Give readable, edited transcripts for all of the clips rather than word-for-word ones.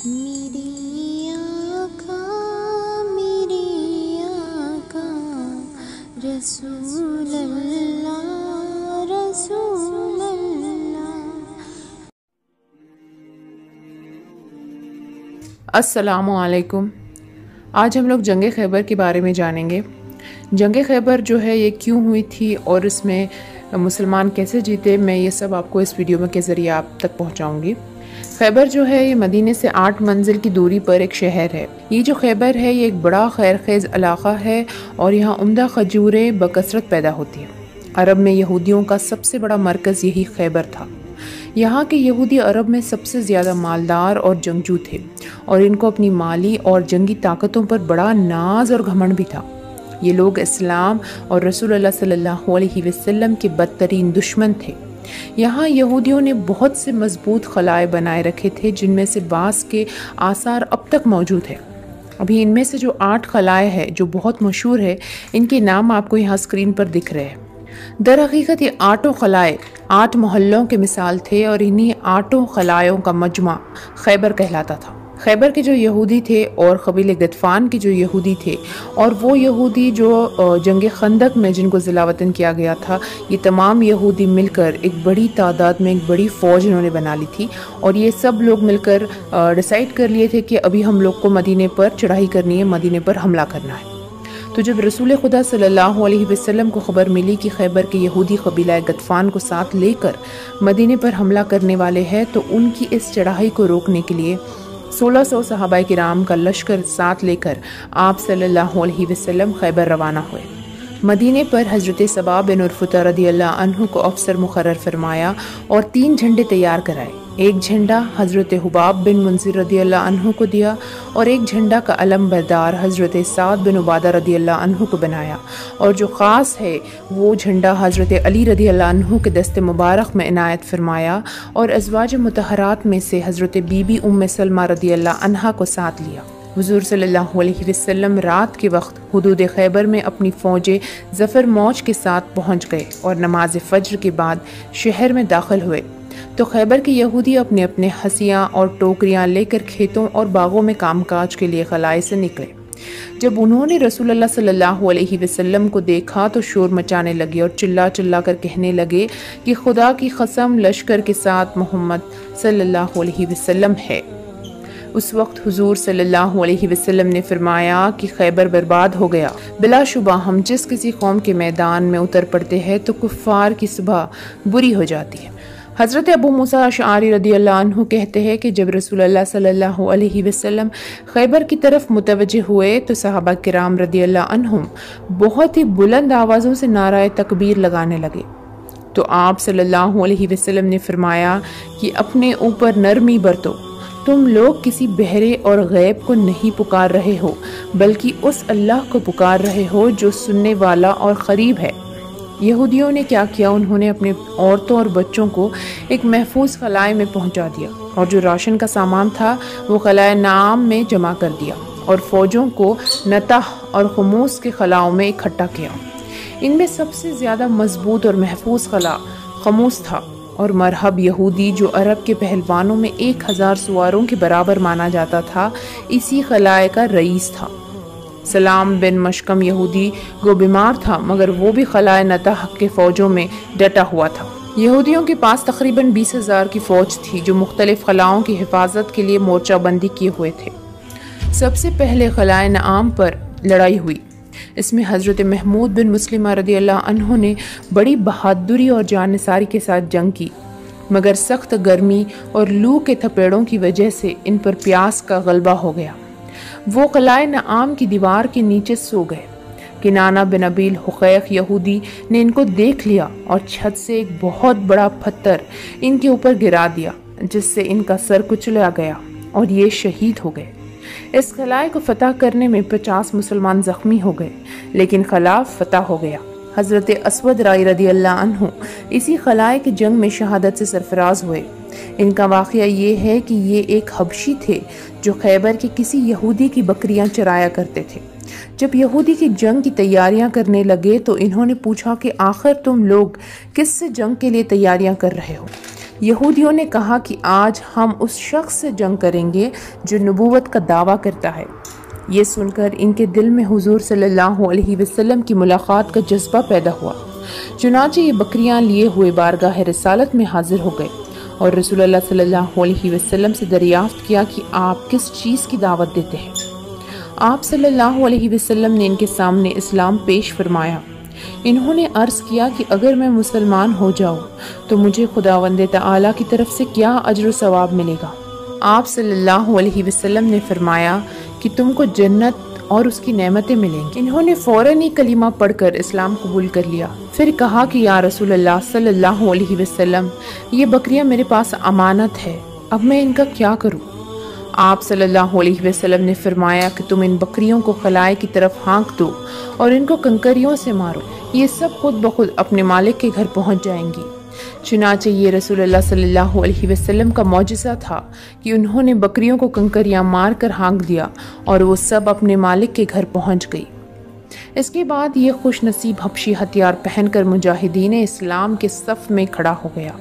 میری آقا رسول اللہ رسول اللہ۔ السلام علیکم۔ آج ہم لوگ جنگ خیبر کے بارے میں جانیں گے۔ جنگ خیبر جو ہے یہ کیوں ہوئی تھی اور اس میں مسلمان کیسے جیتے، میں یہ سب آپ کو اس ویڈیو میں کے ذریعے آپ تک پہنچاؤں گی۔ خیبر جو ہے یہ مدینے سے 8 منزل کی دوری پر ایک شہر ہے۔ یہ جو خیبر ہے یہ ایک بڑا خیر خیز علاقہ ہے اور یہاں عمدہ کھجوریں بکثرت پیدا ہوتی ہیں۔ عرب میں یہودیوں کا سب سے بڑا مرکز یہی خیبر تھا۔ یہاں کے یہودی عرب میں سب سے زیادہ مالدار اور جنگجو تھے اور ان کو اپنی مالی اور جنگی طاقتوں پر بڑا ناز اور گھمنڈ بھی تھا۔ یہ لوگ اسلام اور رسول اللہ صلی اللہ علیہ وسلم کے بدترین دشمن تھے۔ یہاں یہودیوں نے بہت سے مضبوط قلعے بنائے رکھے تھے جن میں سے بعض کے آثار اب تک موجود ہیں۔ ابھی ان میں سے جو 8 قلعے ہیں جو بہت مشہور ہے، ان کے نام آپ کو یہاں اسکرین پر دکھ رہے ہیں۔ در حقیقت یہ 8 قلعے 8 محلوں کے مثال تھے اور انہی 8 قلعوں کا مجمع خیبر کہلاتا تھا۔ خیبر کے جو یہودی تھے اور قبیلہ غطفان کے جو یہودی تھے اور وہ یہودی جو جنگ خندق میں جن کو ذلہ وطن کیا گیا تھا، یہ تمام یہودی مل کر ایک بڑی تعداد میں ایک بڑی فوج انہوں نے بنا لی تھی اور یہ سب لوگ مل کر ڈیسائیڈ کر لیے تھے کہ ابھی ہم لوگ کو مدینے پر چڑھائی کرنی ہے، مدینے پر حملہ کرنا ہے۔ تو جب رسول خدا صلی اللہ علیہ وسلم کو خبر ملی کہ خیبر کے یہودی قبیلہ غطفان کو ساتھ لے کر مدینے پر حملہ کرنے والے ہیں، تو ان کی اس چڑھائی کو روکنے کے لیے 1600 صحابہ کرام کا لشکر ساتھ لے کر آپ صلی اللہ علیہ وسلم خیبر روانہ ہوئے۔ مدینے پر حضرت صبا بن عرفۃ رضی اللہ عنہ کو افسر مقرر فرمایا اور 3 جھنڈے تیار کرائے۔ ایک جھنڈا حضرت حباب بن منذر رضی اللہ عنہ کو دیا اور ایک جھنڈا کا علم بردار حضرت سعد بن عبادہ رضی اللہ عنہ کو بنایا، اور جو خاص ہے وہ جھنڈا حضرت علی رضی اللہ عنہ کے دست مبارک میں عنایت فرمایا اور ازواج مطہرات میں سے حضرت بی بی ام سلمہ رضی اللہ عنہا کو ساتھ لیا۔ حضور صلی اللہ علیہ وسلم رات کے وقت حدود خیبر میں اپنی فوجیں ظفر موج کے ساتھ پہنچ گئے اور نماز فجر کے بعد شہر میں داخل ہوئے تو خیبر کے یہودی اپنے اپنے ہنسیاں اور ٹوکریاں لے کر کھیتوں اور باغوں میں کام کاج کے لیے خلاء سے نکلے۔ جب انہوں نے رسول اللہ صلی اللہ علیہ وسلم کو دیکھا تو شور مچانے لگے اور چلا چلا کر کہنے لگے کہ خدا کی قسم لشکر کے ساتھ محمد صلی اللہ علیہ وسلم ہے۔ اس وقت حضور صلی اللہ علیہ وسلم نے فرمایا کہ خیبر برباد ہو گیا۔ بلا شبہ ہم جس کسی قوم کے میدان میں اتر پڑتے ہیں تو کفار کی صبح بری ہو جاتی ہے۔ حضرت ابو موسیٰ اشعری رضی اللہ عنہ کہتے ہیں کہ جب رسول اللہ صلی اللہ علیہ وسلم خیبر کی طرف متوجہ ہوئے تو صحابہ کرام رضی اللہ عنہم بہت ہی بلند آوازوں سے نعرہ تکبیر لگانے لگے۔ تو آپ صلی اللہ علیہ وسلم نے فرمایا کہ اپنے اوپر نرمی برتو، تم لوگ کسی بہرے اور غیب کو نہیں پکار رہے ہو بلکہ اس اللہ کو پکار رہے ہو جو سننے والا اور قریب ہے۔ یہودیوں نے کیا کیا، انہوں نے اپنے عورتوں اور بچوں کو ایک محفوظ خلاء میں پہنچا دیا اور جو راشن کا سامان تھا وہ خلاء نعام میں جمع کر دیا اور فوجوں کو نطح اور خموس کے خلاؤں میں اکٹھا کیا۔ ان میں سب سے زیادہ مضبوط اور محفوظ خلاء خموس تھا اور مرحب یہودی جو عرب کے پہلوانوں میں 1000 سواروں کے برابر مانا جاتا تھا، اسی خلاء کا رئیس تھا۔ سلام بن مشکم یہودی گو بیمار تھا مگر وہ بھی خلاء نطح کے فوجوں میں ڈٹا ہوا تھا۔ یہودیوں کے پاس تقریباً 20,000 کی فوج تھی جو مختلف خلاؤں کی حفاظت کے لیے مورچہ بندی کیے ہوئے تھے۔ سب سے پہلے خلاء نعام پر لڑائی ہوئی۔ اس میں حضرت محمود بن مسلمہ رضی اللہ عنہ نے بڑی بہادری اور جانثاری کے ساتھ جنگ کی، مگر سخت گرمی اور لو کے تھپیڑوں کی وجہ سے ان پر پیاس کا غلبہ ہو گیا۔ وہ خلاء نعام کی دیوار کے نیچے سو گئے۔ کنانہ بن ابیل حقیق یہودی نے ان کو دیکھ لیا اور چھت سے ایک بہت بڑا پتھر ان کے اوپر گرا دیا جس سے ان کا سر کچلا گیا اور یہ شہید ہو گئے۔ اس خلاء کو فتح کرنے میں 50 مسلمان زخمی ہو گئے لیکن خلاء فتح ہو گیا۔ حضرت اسود رائی رضی اللہ عنہ اسی خلاء کی جنگ میں شہادت سے سرفراز ہوئے۔ ان کا واقعہ یہ ہے کہ یہ ایک حبشی تھے جو خیبر کے کسی یہودی کی بکریاں چرایا کرتے تھے۔ جب یہودی کی جنگ کی تیاریاں کرنے لگے تو انہوں نے پوچھا کہ آخر تم لوگ کس سے جنگ کے لیے تیاریاں کر رہے ہو؟ یہودیوں نے کہا کہ آج ہم اس شخص سے جنگ کریں گے جو نبوت کا دعویٰ کرتا ہے۔ یہ سن کر ان کے دل میں حضور صلی اللہ علیہ وسلم کی ملاقات کا جذبہ پیدا ہوا۔ چنانچہ یہ بکریاں لیے ہوئے بارگاہ رسالت میں حاضر ہو گئے اور رسول اللہ صلی اللہ علیہ وسلم سے دریافت کیا کہ آپ کس چیز کی دعوت دیتے ہیں۔ آپ صلی اللہ علیہ وسلم نے ان کے سامنے اسلام پیش فرمایا۔ انہوں نے عرض کیا کہ اگر میں مسلمان ہو جاؤں تو مجھے خداوند تعالیٰ کی طرف سے کیا اجر و ثواب ملے گا؟ آپ صلی اللہ علیہ وسلم نے فرمایا کہ تم کو جنت اور اس کی نعمتیں ملیں گی۔ انہوں نے فوراً ہی کلمہ پڑھ کر اسلام قبول کر لیا۔ پھر کہا کہ یا رسول اللہ صلی اللہ علیہ وسلم، یہ بکریاں میرے پاس امانت ہے، اب میں ان کا کیا کروں؟ آپ صلی اللہ علیہ وسلم نے فرمایا کہ تم ان بکریوں کو خلائے کی طرف ہانک دو اور ان کو کنکریوں سے مارو، یہ سب خود بخود اپنے مالک کے گھر پہنچ جائیں گی۔ چنانچہ یہ رسول اللہ صلی اللہ علیہ وسلم کا معجزہ تھا کہ انہوں نے بکریوں کو کنکریاں مار کر ہانک دیا اور وہ سب اپنے مالک کے گھر پہنچ گئی۔ اس کے بعد یہ خوش نصیب حبشی ہتھیار پہن کر مجاہدین اسلام کے صف میں کھڑا ہو گیا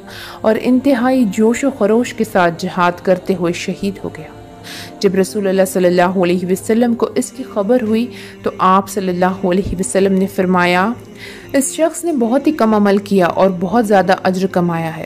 اور انتہائی جوش و خروش کے ساتھ جہاد کرتے ہوئے شہید ہو گیا۔ جب رسول اللہ صلی اللہ علیہ وسلم کو اس کی خبر ہوئی تو آپ صلی اللہ علیہ وسلم نے فرمایا، اس شخص نے بہت ہی کم عمل کیا اور بہت زیادہ اجر کمایا ہے۔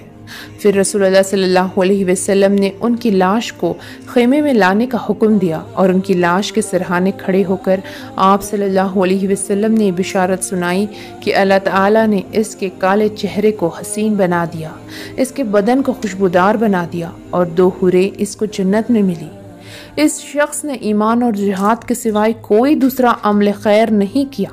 پھر رسول اللہ صلی اللہ علیہ وسلم نے ان کی لاش کو خیمے میں لانے کا حکم دیا اور ان کی لاش کے سرہانے کھڑے ہو کر آپ صلی اللہ علیہ وسلم نے بشارت سنائی کہ اللہ تعالیٰ نے اس کے کالے چہرے کو حسین بنا دیا، اس کے بدن کو خوشبودار بنا دیا اور 2 حوریں اس کو جنت میں ملی۔ اس شخص نے ایمان اور جہاد کے سوائے کوئی دوسرا عمل خیر نہیں کیا،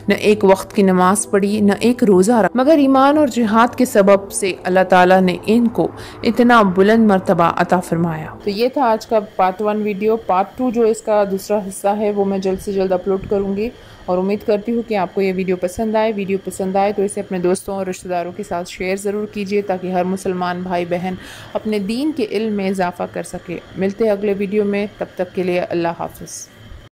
نہ ایک وقت کی نماز پڑھی، نہ ایک روزہ رکھا، مگر ایمان اور جہاد کے سبب سے اللہ تعالیٰ نے ان کو اتنا بلند مرتبہ عطا فرمایا۔ تو یہ تھا آج کا پارٹ 1 ویڈیو۔ پارٹ 2 جو اس کا دوسرا حصہ ہے وہ میں جلد سے جلد اپلوڈ کروں گی اور امید کرتی ہوں کہ آپ کو یہ ویڈیو پسند آئے۔ ویڈیو پسند آئے تو اسے اپنے دوستوں اور رشتہ داروں کے ساتھ شیئر ضرور کیجیے تاکہ ہر مسلمان بھائی بہن اپنے دین کے علم میں اضافہ کر سکے۔ ملتے ہیں اگلے ویڈیو میں، تب تک کے لیے اللہ حافظ۔